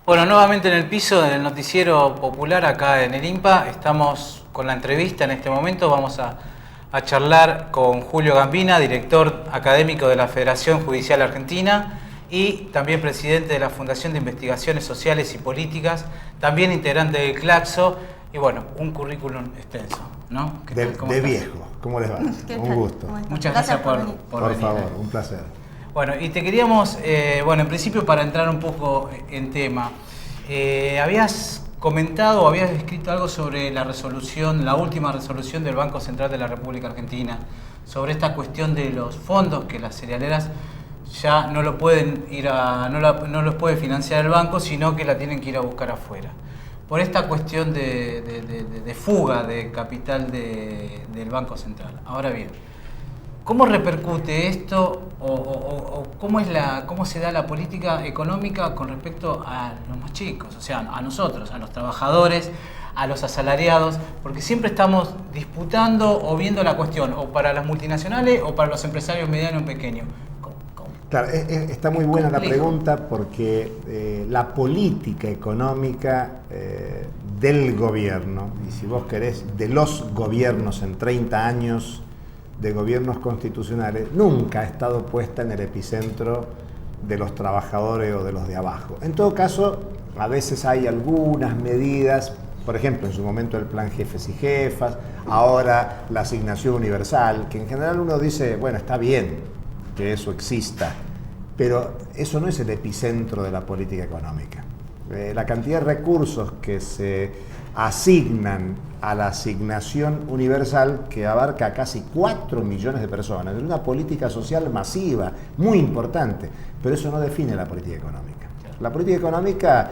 Bueno, nuevamente en el piso del noticiero popular acá en el IMPA, estamos con la entrevista en este momento. Vamos a charlar con Julio Gambina, director académico de la Federación Judicial Argentina y también presidente de la Fundación de Investigaciones Sociales y Políticas, también integrante del Claxo y bueno, un currículum extenso, ¿no? De viejo, ¿cómo les va? Un gusto. Muchas gracias por venir. Por favor, un placer. Bueno, y te queríamos, en principio para entrar un poco en tema, habías comentado o habías escrito algo sobre la resolución, la última resolución del Banco Central de la República Argentina, sobre esta cuestión de los fondos que las cerealeras ya no lo pueden no los puede financiar el banco, sino que la tienen que ir a buscar afuera. Por esta cuestión de fuga de capital del Banco Central. Ahora bien, ¿cómo repercute esto o cómo se da la política económica con respecto a los más chicos? O sea, a nosotros, a los trabajadores, a los asalariados, porque siempre estamos disputando o viendo la cuestión o para las multinacionales o para los empresarios medianos y pequeños. Claro, está muy buena la pregunta porque la política económica del gobierno, y si vos querés, de los gobiernos en 30 años de gobiernos constitucionales, nunca ha estado puesta en el epicentro de los trabajadores o de los de abajo. En todo caso, a veces hay algunas medidas, por ejemplo, en su momento el plan jefes y jefas, ahora la asignación universal, que en general uno dice, bueno, está bien que eso exista, pero eso no es el epicentro de la política económica. La cantidad de recursos que se asignan a la asignación universal, que abarca casi 4 millones de personas, es una política social masiva, muy importante, pero eso no define la política económica. La política económica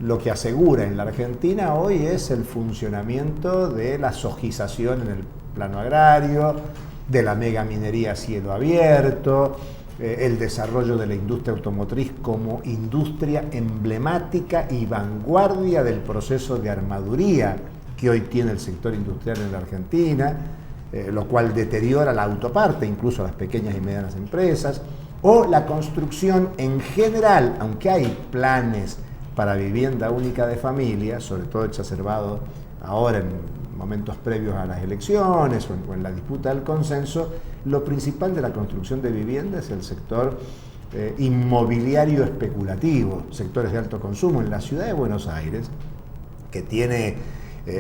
lo que asegura en la Argentina hoy es el funcionamiento de la sojización en el plano agrario, de la megaminería a cielo abierto, el desarrollo de la industria automotriz como industria emblemática y vanguardia del proceso de armaduría que hoy tiene el sector industrial en la Argentina, lo cual deteriora la autoparte, incluso las pequeñas y medianas empresas, o la construcción en general, aunque hay planes para vivienda única de familia, sobre todo exacerbado ahora en momentos previos a las elecciones o en la disputa del consenso, lo principal de la construcción de vivienda es el sector inmobiliario especulativo, sectores de alto consumo. En la ciudad de Buenos Aires, que tiene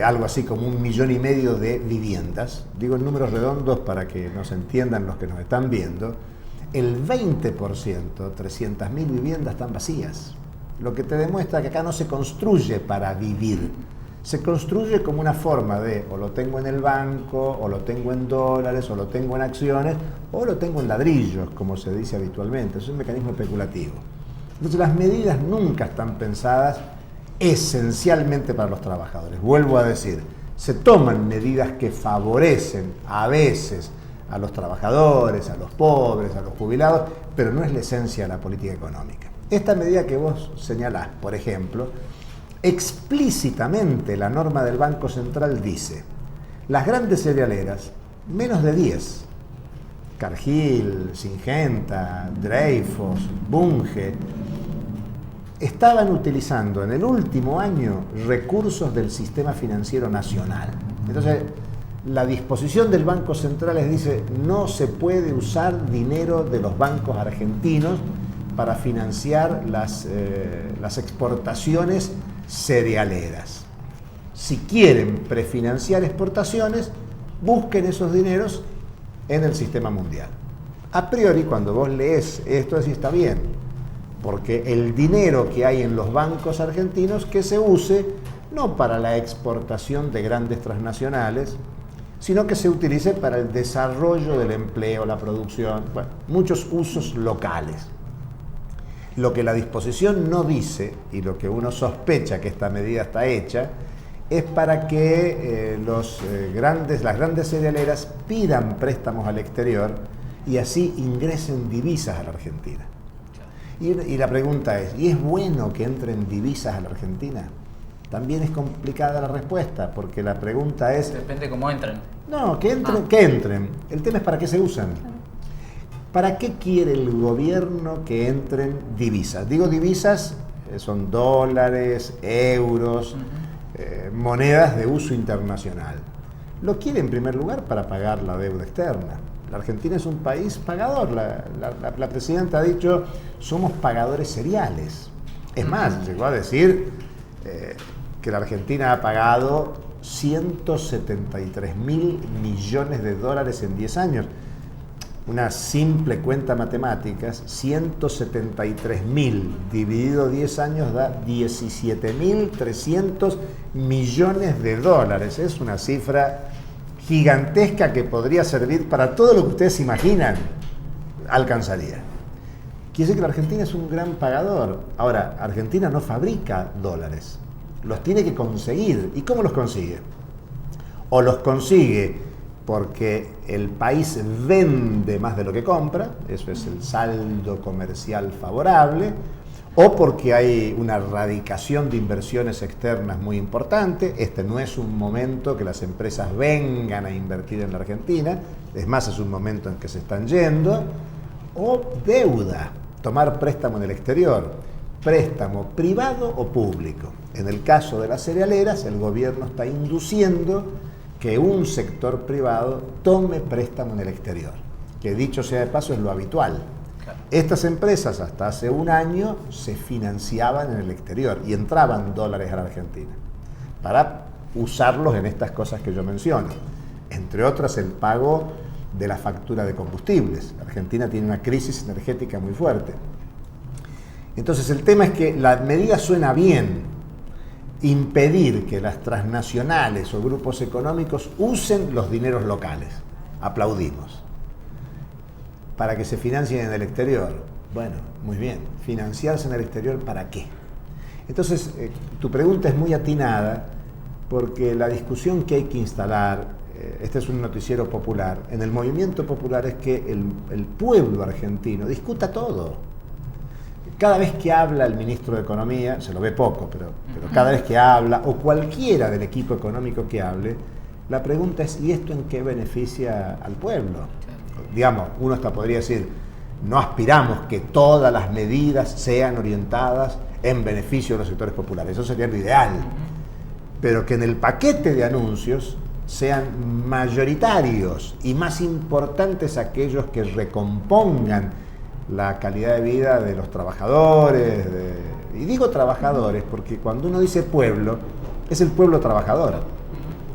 algo así como 1,5 millones de viviendas, digo en números redondos para que nos entiendan los que nos están viendo, el 20%, 300.000 viviendas están vacías, lo que te demuestra que acá no se construye para vivir. Se construye como una forma de, o lo tengo en el banco, o lo tengo en dólares, o lo tengo en acciones, o lo tengo en ladrillos, como se dice habitualmente. Es un mecanismo especulativo. Entonces las medidas nunca están pensadas esencialmente para los trabajadores. Vuelvo a decir, se toman medidas que favorecen a veces a los trabajadores, a los pobres, a los jubilados, pero no es la esencia de la política económica. Esta medida que vos señalás, por ejemplo, explícitamente la norma del Banco Central dice, las grandes cerealeras, menos de 10, Cargill, Syngenta, Dreyfus, Bunge, estaban utilizando en el último año recursos del sistema financiero nacional. Entonces, la disposición del Banco Central les dice, no se puede usar dinero de los bancos argentinos para financiar las exportaciones cerealeras. Si quieren prefinanciar exportaciones, busquen esos dineros en el sistema mundial. A priori, cuando vos lees esto, así está bien, porque el dinero que hay en los bancos argentinos que se use no para la exportación de grandes transnacionales, sino que se utilice para el desarrollo del empleo, la producción, bueno, muchos usos locales. Lo que la disposición no dice, y lo que uno sospecha que esta medida está hecha, es para que las grandes cerealeras pidan préstamos al exterior y así ingresen divisas a la Argentina. Y la pregunta es, ¿y es bueno que entren divisas a la Argentina? También es complicada la respuesta, porque la pregunta es... Depende cómo entren. No, que entren. El tema es para qué se usan. ¿Para qué quiere el gobierno que entren divisas? Digo divisas son dólares, euros, monedas de uso internacional. Lo quiere en primer lugar para pagar la deuda externa. La Argentina es un país pagador. La presidenta ha dicho, somos pagadores seriales. Es más, llegó a decir que la Argentina ha pagado 173 mil millones de dólares en 10 años. Una simple cuenta matemáticas, 173.000 dividido 10 años da 17.300 millones de dólares. Es una cifra gigantesca que podría servir para todo lo que ustedes imaginan. Alcanzaría. Quiere decir que la Argentina es un gran pagador. Ahora, Argentina no fabrica dólares. Los tiene que conseguir. ¿Y cómo los consigue? O los consigue porque el país vende más de lo que compra, eso es el saldo comercial favorable, o porque hay una radicación de inversiones externas muy importante. Este no es un momento que las empresas vengan a invertir en la Argentina, es más, es un momento en que se están yendo, o deuda, tomar préstamo en el exterior, préstamo privado o público. En el caso de las cerealeras, el gobierno está induciendo que un sector privado tome préstamo en el exterior, que dicho sea de paso es lo habitual. Claro. Estas empresas hasta hace un año se financiaban en el exterior y entraban dólares a la Argentina para usarlos en estas cosas que yo menciono, entre otras el pago de la factura de combustibles. La Argentina tiene una crisis energética muy fuerte. Entonces el tema es que la medida suena bien, impedir que las transnacionales o grupos económicos usen los dineros locales. Aplaudimos. Para que se financien en el exterior. Bueno, muy bien. ¿Financiarse en el exterior para qué? Entonces, tu pregunta es muy atinada porque la discusión que hay que instalar, este es un noticiero popular, en el movimiento popular es que el pueblo argentino discuta todo. Cada vez que habla el ministro de Economía, se lo ve poco, pero cada vez que habla, o cualquiera del equipo económico que hable, la pregunta es, ¿y esto en qué beneficia al pueblo? Digamos, uno hasta podría decir, no aspiramos que todas las medidas sean orientadas en beneficio de los sectores populares, eso sería lo ideal, pero que en el paquete de anuncios sean mayoritarios y más importantes aquellos que recompongan la calidad de vida de los trabajadores, y digo trabajadores porque cuando uno dice pueblo, es el pueblo trabajador.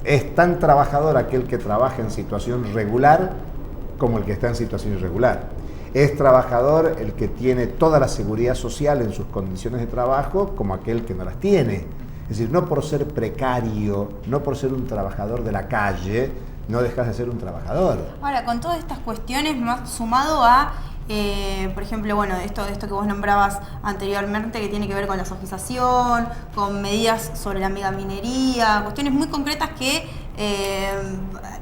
Es tan trabajador aquel que trabaja en situación regular como el que está en situación irregular. Es trabajador el que tiene toda la seguridad social en sus condiciones de trabajo como aquel que no las tiene. Es decir, no por ser precario, no por ser un trabajador de la calle, no dejas de ser un trabajador. Ahora, con todas estas cuestiones, más sumado a por ejemplo, bueno, esto que vos nombrabas anteriormente, que tiene que ver con la sofización, con medidas sobre la megaminería, cuestiones muy concretas que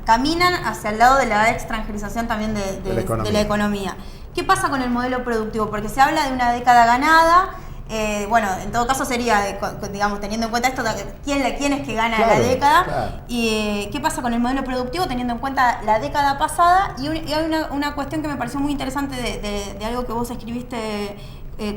caminan hacia el lado de la extranjerización también de la economía. ¿Qué pasa con el modelo productivo? Porque se habla de una década ganada. Bueno, en todo caso sería, digamos, teniendo en cuenta esto, quién es que gana la década, claro. Y qué pasa con el modelo productivo teniendo en cuenta la década pasada. Y hay una cuestión que me pareció muy interesante de algo que vos escribiste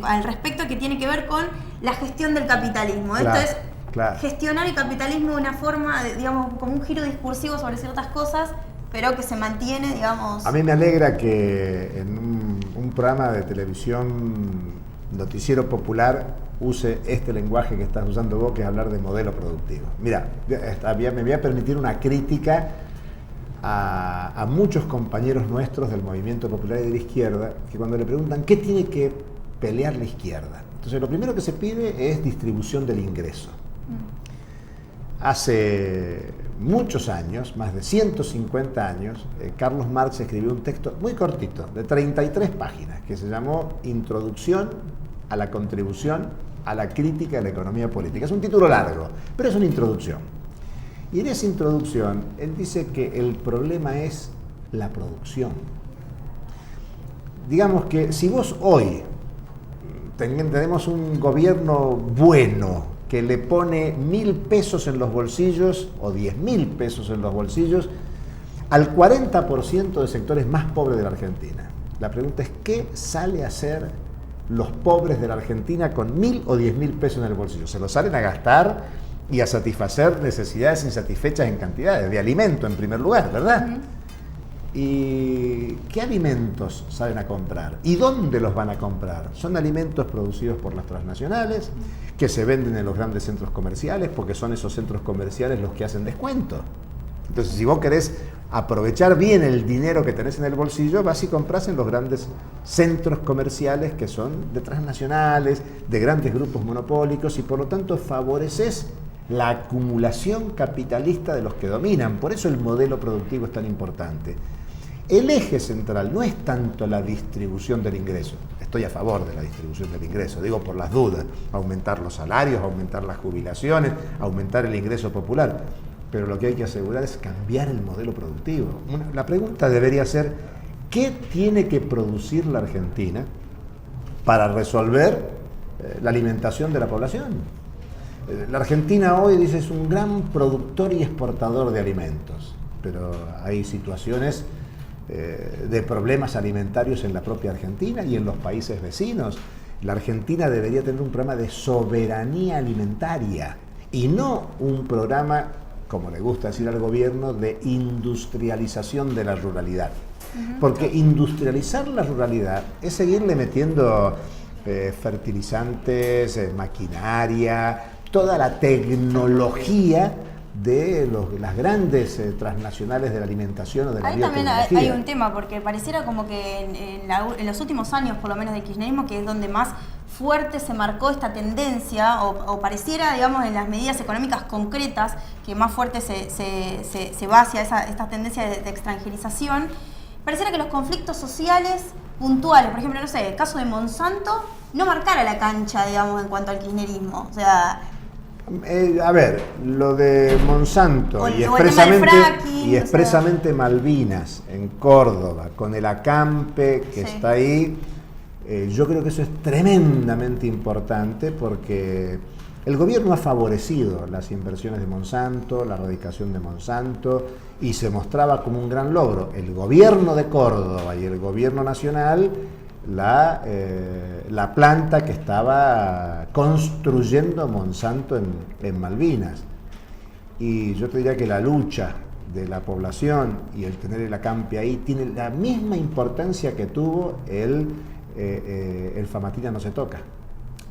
al respecto, que tiene que ver con la gestión del capitalismo. Claro, esto es gestionar el capitalismo de una forma, digamos, como un giro discursivo sobre ciertas cosas, pero que se mantiene, digamos... A mí me alegra que en un programa de televisión, noticiero popular, use este lenguaje que estás usando vos, que es hablar de modelo productivo. Mira, me voy a permitir una crítica a muchos compañeros nuestros del movimiento popular y de la izquierda, que cuando le preguntan qué tiene que pelear la izquierda, entonces lo primero que se pide es distribución del ingreso. Hace muchos años, más de 150 años, Carlos Marx escribió un texto muy cortito, de 33 páginas, que se llamó Introducción a la contribución a la crítica de la economía política. Es un título largo, pero es una introducción. Y en esa introducción, él dice que el problema es la producción. Digamos que si vos hoy tenemos un gobierno bueno que le pone 1.000 pesos en los bolsillos o 10.000 pesos en los bolsillos al 40% de sectores más pobres de la Argentina, la pregunta es, ¿qué sale a hacer los pobres de la Argentina con 1.000 o 10.000 pesos en el bolsillo. Se los salen a gastar y a satisfacer necesidades insatisfechas en cantidades, de alimento en primer lugar, ¿verdad? ¿Y qué alimentos salen a comprar? ¿Y dónde los van a comprar? Son alimentos producidos por las transnacionales, que se venden en los grandes centros comerciales, porque son esos centros comerciales los que hacen descuento. Entonces, si vos querés aprovechar bien el dinero que tenés en el bolsillo, vas y compras en los grandes centros comerciales que son de transnacionales, de grandes grupos monopólicos, y por lo tanto favoreces la acumulación capitalista de los que dominan. Por eso el modelo productivo es tan importante. El eje central no es tanto la distribución del ingreso. Estoy a favor de la distribución del ingreso, digo por las dudas, aumentar los salarios, aumentar las jubilaciones, aumentar el ingreso popular. Pero lo que hay que asegurar es cambiar el modelo productivo. La pregunta debería ser, ¿qué tiene que producir la Argentina para resolver la alimentación de la población? La Argentina hoy, dice, es un gran productor y exportador de alimentos, pero hay situaciones de problemas alimentarios en la propia Argentina y en los países vecinos. La Argentina debería tener un programa de soberanía alimentaria y no un programa, como le gusta decir al gobierno, de industrialización de la ruralidad. Porque industrializar la ruralidad es seguirle metiendo fertilizantes, maquinaria, toda la tecnología de las grandes transnacionales de la alimentación o de la biotecnología. Ahí también hay un tema, porque pareciera como que en los últimos años, por lo menos del kirchnerismo, que es donde más fuerte se marcó esta tendencia, o pareciera, digamos, en las medidas económicas concretas, que más fuerte se va hacia esta tendencia de extranjerización, pareciera que los conflictos sociales puntuales, por ejemplo, no sé, el caso de Monsanto, no marcara la cancha, digamos, en cuanto al kirchnerismo. O sea, a ver, lo de Monsanto y expresamente Malvinas en Córdoba, con el acampe que está ahí, yo creo que eso es tremendamente importante porque el gobierno ha favorecido las inversiones de Monsanto, la erradicación de Monsanto, y se mostraba como un gran logro. El gobierno de Córdoba y el gobierno nacional, la planta que estaba construyendo Monsanto en Malvinas. Y yo te diría que la lucha de la población y el tener el acampe ahí tiene la misma importancia que tuvo el Famatina no se toca.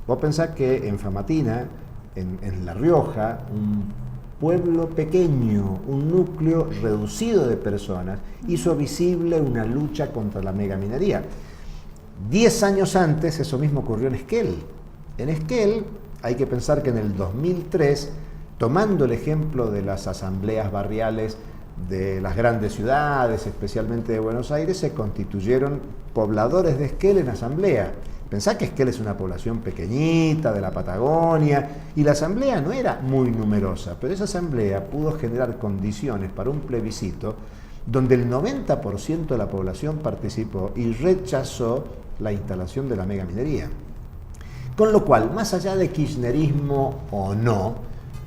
Vos pensás que en Famatina, en La Rioja, un pueblo pequeño, un núcleo reducido de personas, hizo visible una lucha contra la megaminería. 10 años antes eso mismo ocurrió en Esquel. En Esquel hay que pensar que en el 2003, tomando el ejemplo de las asambleas barriales de las grandes ciudades, especialmente de Buenos Aires, se constituyeron pobladores de Esquel en asamblea. Pensá que Esquel es una población pequeñita de la Patagonia y la asamblea no era muy numerosa, pero esa asamblea pudo generar condiciones para un plebiscito donde el 90% de la población participó y rechazó la instalación de la megaminería. Con lo cual, más allá de kirchnerismo o no,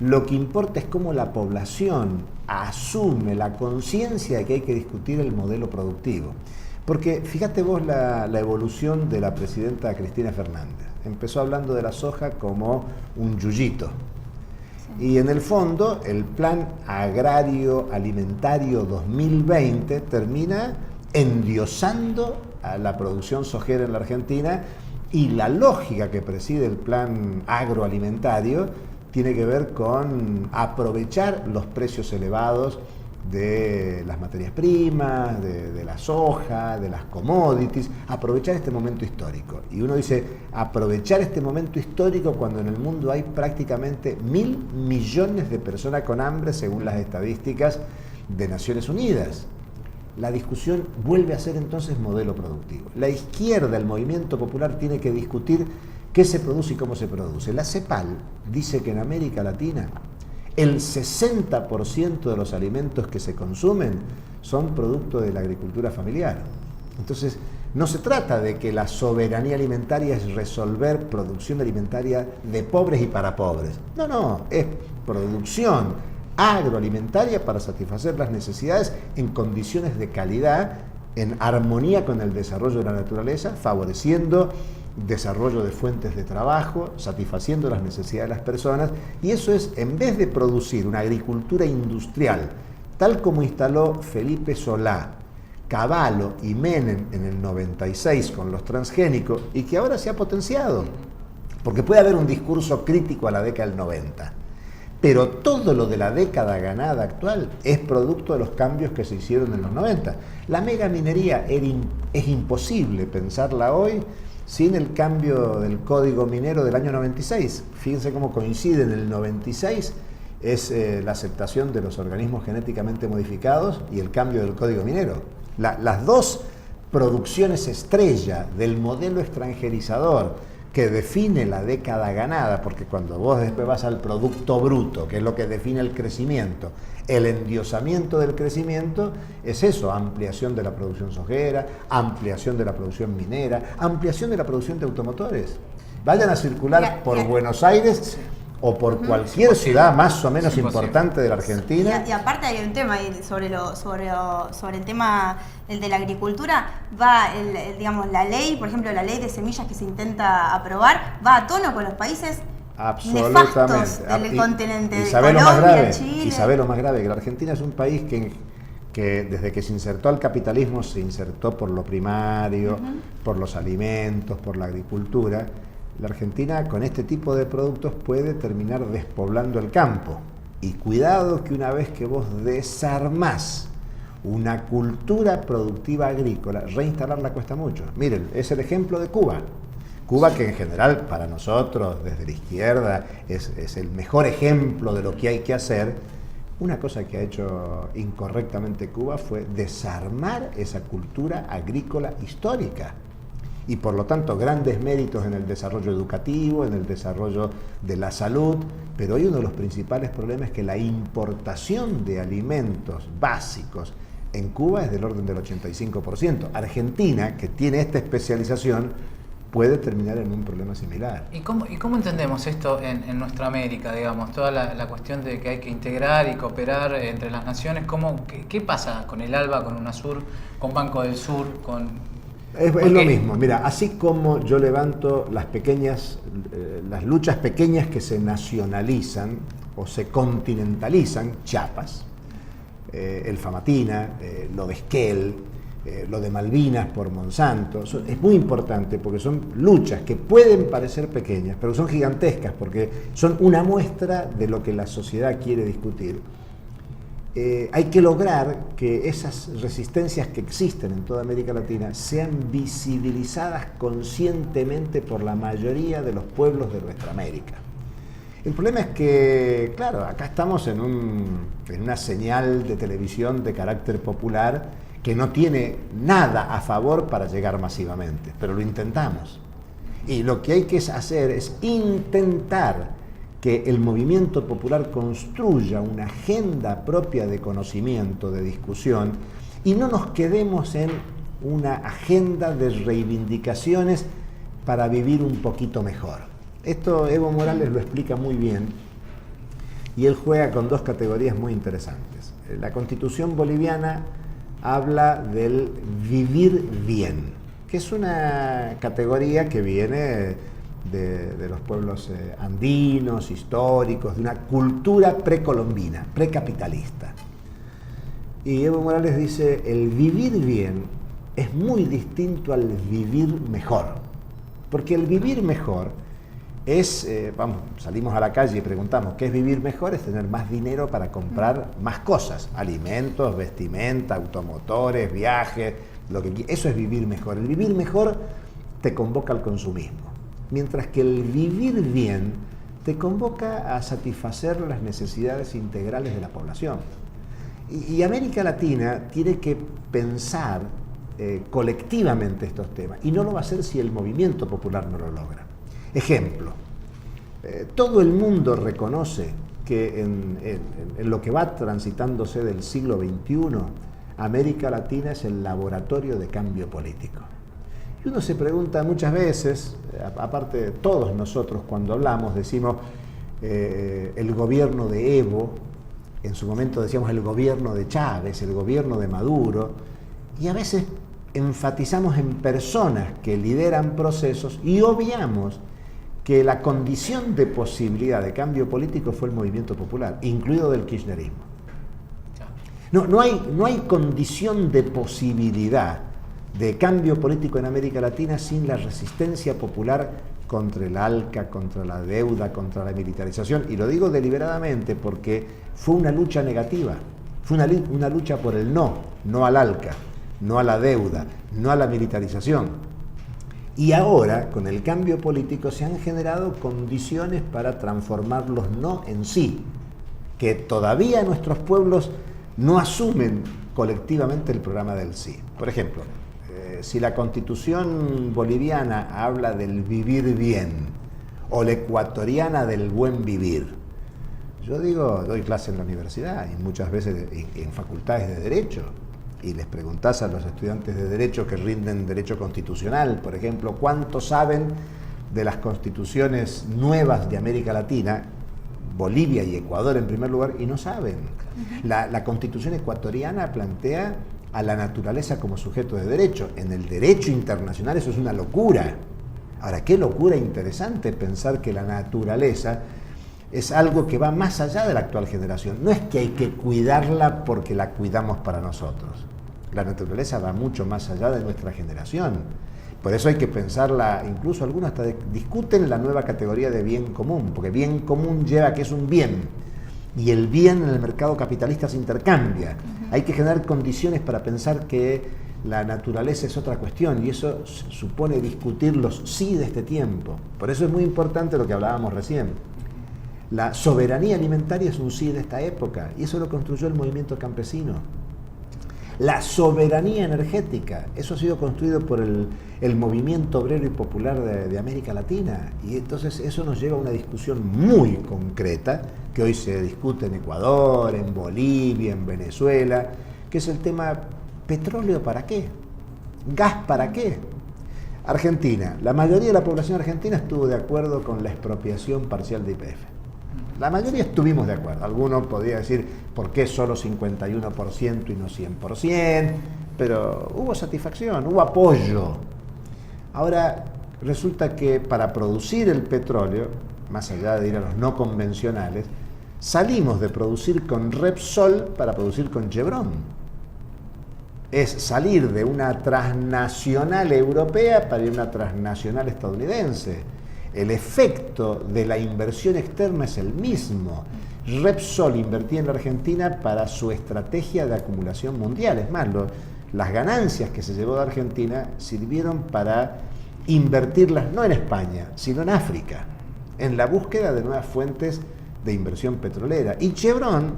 lo que importa es cómo la población asume la conciencia de que hay que discutir el modelo productivo. Porque fíjate vos la evolución de la presidenta Cristina Fernández. Empezó hablando de la soja como un yuyito. Y en el fondo, el Plan Agrario Alimentario 2020 termina endiosando a la producción sojera en la Argentina, y la lógica que preside el Plan Agroalimentario tiene que ver con aprovechar los precios elevados de las materias primas, de la soja, de las commodities, aprovechar este momento histórico. Y uno dice, aprovechar este momento histórico cuando en el mundo hay prácticamente 1.000 millones de personas con hambre, según las estadísticas de Naciones Unidas. La discusión vuelve a ser entonces modelo productivo. La izquierda, el movimiento popular, tiene que discutir qué se produce y cómo se produce. La CEPAL dice que en América Latina el 60% de los alimentos que se consumen son producto de la agricultura familiar. Entonces, no se trata de que la soberanía alimentaria es resolver producción alimentaria de pobres y para pobres. No, es producción agroalimentaria para satisfacer las necesidades en condiciones de calidad, en armonía con el desarrollo de la naturaleza, favoreciendo desarrollo de fuentes de trabajo, satisfaciendo las necesidades de las personas, y eso es, en vez de producir una agricultura industrial, tal como instaló Felipe Solá, Cavallo y Menem en el 96 con los transgénicos, y que ahora se ha potenciado, porque puede haber un discurso crítico a la década del 90, pero todo lo de la década ganada actual es producto de los cambios que se hicieron en los 90. La megaminería es imposible pensarla hoy sin el cambio del código minero del año 96. Fíjense cómo coincide en el 96, es la aceptación de los organismos genéticamente modificados y el cambio del código minero. Las dos producciones estrella del modelo extranjerizador que define la década ganada, porque cuando vos después vas al producto bruto, que es lo que define el crecimiento, el endiosamiento del crecimiento es eso: ampliación de la producción sojera, ampliación de la producción minera, ampliación de la producción de automotores. Vayan a circular por Buenos Aires o por cualquier ciudad más o menos importante de la Argentina. Y aparte hay un tema ahí sobre el tema el de la agricultura. Va digamos, la ley, por ejemplo, la ley de semillas que se intenta aprobar, va a tono con los países nefastos del continente. Y sabe lo más grave, Chile. Y sabe lo más grave, que la Argentina es un país que desde que se insertó al capitalismo, se insertó por lo primario, por los alimentos, por la agricultura. La Argentina con este tipo de productos puede terminar despoblando el campo. Y cuidado que una vez que vos desarmás una cultura productiva agrícola, reinstalarla cuesta mucho. Miren, es el ejemplo de Cuba. Cuba, que en general para nosotros desde la izquierda es el mejor ejemplo de lo que hay que hacer. Una cosa que ha hecho incorrectamente Cuba fue desarmar esa cultura agrícola histórica. Y por lo tanto grandes méritos en el desarrollo educativo, en el desarrollo de la salud, pero hoy uno de los principales problemas es que la importación de alimentos básicos en Cuba es del orden del 85%. Argentina, que tiene esta especialización, puede terminar en un problema similar. ¿Y cómo entendemos esto en nuestra América, digamos? Toda la cuestión de que hay que integrar y cooperar entre las naciones. ¿Qué pasa con el ALBA, con UNASUR, con Banco del Sur, con...? Es lo mismo, mira, así como yo levanto las luchas pequeñas que se nacionalizan o se continentalizan, Chiapas, el Famatina, lo de Esquel, lo de Malvinas por Monsanto, es muy importante porque son luchas que pueden parecer pequeñas, pero son gigantescas porque son una muestra de lo que la sociedad quiere discutir. Hay que lograr que esas resistencias que existen en toda América Latina sean visibilizadas conscientemente por la mayoría de los pueblos de nuestra América. El problema es que, claro, acá estamos en una señal de televisión de carácter popular que no tiene nada a favor para llegar masivamente, pero lo intentamos. Y lo que hay que hacer es intentar que el movimiento popular construya una agenda propia de conocimiento, de discusión, y no nos quedemos en una agenda de reivindicaciones para vivir un poquito mejor. Esto Evo Morales lo explica muy bien, y él juega con dos categorías muy interesantes. La Constitución boliviana habla del vivir bien, que es una categoría que viene de los pueblos andinos, históricos, de una cultura precolombina, precapitalista. Y Evo Morales dice, el vivir bien es muy distinto al vivir mejor, porque el vivir mejor es, salimos a la calle y preguntamos, ¿qué es vivir mejor? Es tener más dinero para comprar más cosas, alimentos, vestimenta, automotores, viajes, eso es vivir mejor. El vivir mejor te convoca al consumismo. Mientras que el vivir bien te convoca a satisfacer las necesidades integrales de la población. Y América Latina tiene que pensar colectivamente estos temas, y no lo va a hacer si el movimiento popular no lo logra. Ejemplo, todo el mundo reconoce que en lo que va transitándose del siglo XXI, América Latina es el laboratorio de cambio político. Y uno se pregunta muchas veces, aparte de todos nosotros cuando hablamos, decimos el gobierno de Evo, en su momento decíamos el gobierno de Chávez, el gobierno de Maduro, y a veces enfatizamos en personas que lideran procesos y obviamos que la condición de posibilidad de cambio político fue el movimiento popular, incluido del kirchnerismo. No hay condición de posibilidad de cambio político en América Latina sin la resistencia popular contra el ALCA, contra la deuda, contra la militarización. Y lo digo deliberadamente porque fue una lucha negativa, fue una lucha por el no al ALCA, no a la deuda, no a la militarización. Y ahora, con el cambio político, se han generado condiciones para transformar los no en sí, que todavía nuestros pueblos no asumen colectivamente el programa del sí. Por ejemplo, si la Constitución boliviana habla del vivir bien o la ecuatoriana del buen vivir, yo doy clase en la universidad y muchas veces en facultades de Derecho, y les preguntás a los estudiantes de Derecho que rinden Derecho Constitucional, por ejemplo, ¿cuánto saben de las constituciones nuevas de América Latina? Bolivia y Ecuador en primer lugar, y no saben. La Constitución ecuatoriana plantea a la naturaleza como sujeto de derecho. En el derecho internacional eso es una locura. Ahora, qué locura interesante pensar que la naturaleza es algo que va más allá de la actual generación. No es que hay que cuidarla porque la cuidamos para nosotros. La naturaleza va mucho más allá de nuestra generación. Por eso hay que pensarla, incluso algunos hasta discuten la nueva categoría de bien común, porque bien común lleva a que es un bien, y el bien en el mercado capitalista se intercambia. Hay que generar condiciones para pensar que la naturaleza es otra cuestión, y eso supone discutir los sí de este tiempo. Por eso es muy importante lo que hablábamos recién. La soberanía alimentaria es un sí de esta época, y eso lo construyó el movimiento campesino. La soberanía energética, eso ha sido construido por el movimiento obrero y popular de América Latina, y entonces eso nos lleva a una discusión muy concreta que hoy se discute en Ecuador, en Bolivia, en Venezuela, que es el tema petróleo ¿para qué? ¿Gas para qué? Argentina, la mayoría de la población argentina estuvo de acuerdo con la expropiación parcial de YPF. La mayoría estuvimos de acuerdo. Algunos podría decir, ¿por qué solo 51% y no 100%? Pero hubo satisfacción, hubo apoyo. Ahora, resulta que para producir el petróleo, más allá de ir a los no convencionales, salimos de producir con Repsol para producir con Chevron. Es salir de una transnacional europea para ir a una transnacional estadounidense. El efecto de la inversión externa es el mismo. Repsol invertía en la Argentina para su estrategia de acumulación mundial. Es más, las ganancias que se llevó de Argentina sirvieron para invertirlas no en España, sino en África, en la búsqueda de nuevas fuentes de inversión petrolera. Y Chevron,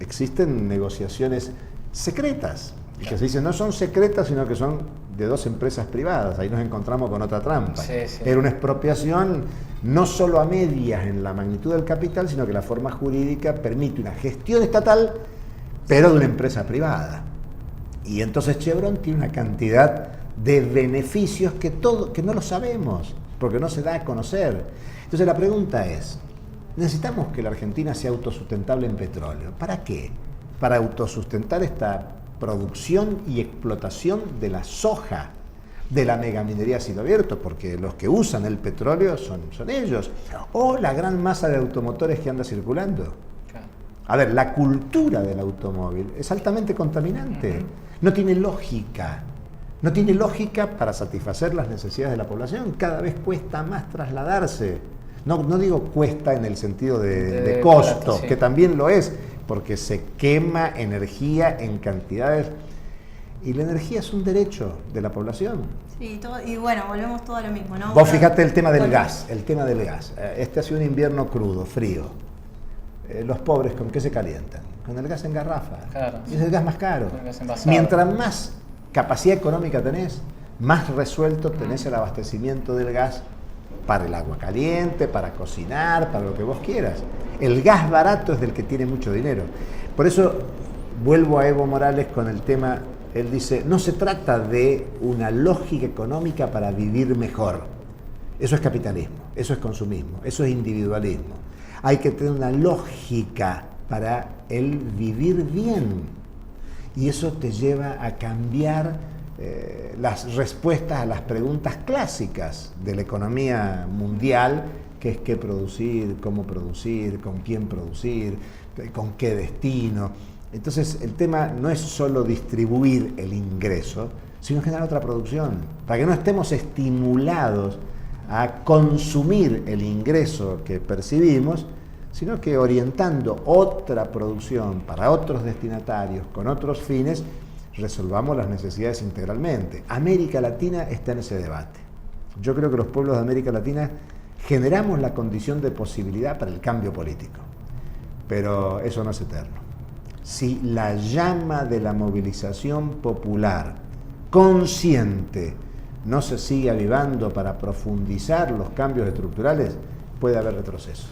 existen negociaciones secretas, y que se dice no son secretas, sino que son de dos empresas privadas. Ahí nos encontramos con otra trampa. Sí. Era una expropiación no solo a medias en la magnitud del capital, sino que la forma jurídica permite una gestión estatal, pero de una empresa privada. Y entonces Chevron tiene una cantidad de beneficios que no lo sabemos, porque no se da a conocer. Entonces la pregunta es, necesitamos que la Argentina sea autosustentable en petróleo. ¿Para qué? Para autosustentar esta producción y explotación de la soja, de la megaminería a cielo abierto, porque los que usan el petróleo son ellos, o la gran masa de automotores que anda circulando. A ver, la cultura del automóvil es altamente contaminante, no tiene lógica para satisfacer las necesidades de la población. Cada vez cuesta más trasladarse, no digo cuesta en el sentido de costo, sí, que también lo es, porque se quema energía en cantidades, y la energía es un derecho de la población. Sí, y bueno, volvemos todo a lo mismo, ¿no? Vos fíjate el tema del gas. Este ha sido un invierno crudo, frío. Los pobres, ¿con qué se calientan? Con el gas en garrafa. Claro. Y es el gas más caro. Mientras más capacidad económica tenés, más resuelto tenés el abastecimiento del gas para el agua caliente, para cocinar, para lo que vos quieras. El gas barato es del que tiene mucho dinero. Por eso vuelvo a Evo Morales con el tema, él dice, no se trata de una lógica económica para vivir mejor. Eso es capitalismo, eso es consumismo, eso es individualismo. Hay que tener una lógica para el vivir bien. Y eso te lleva a cambiar las respuestas a las preguntas clásicas de la economía mundial, que es qué producir, cómo producir, con quién producir, con qué destino. Entonces el tema no es solo distribuir el ingreso, sino generar otra producción, para que no estemos estimulados a consumir el ingreso que percibimos, sino que orientando otra producción para otros destinatarios, con otros fines, resolvamos las necesidades integralmente. América Latina está en ese debate. Yo creo que los pueblos de América Latina generamos la condición de posibilidad para el cambio político, pero eso no es eterno. Si la llama de la movilización popular consciente no se sigue avivando para profundizar los cambios estructurales, puede haber retroceso.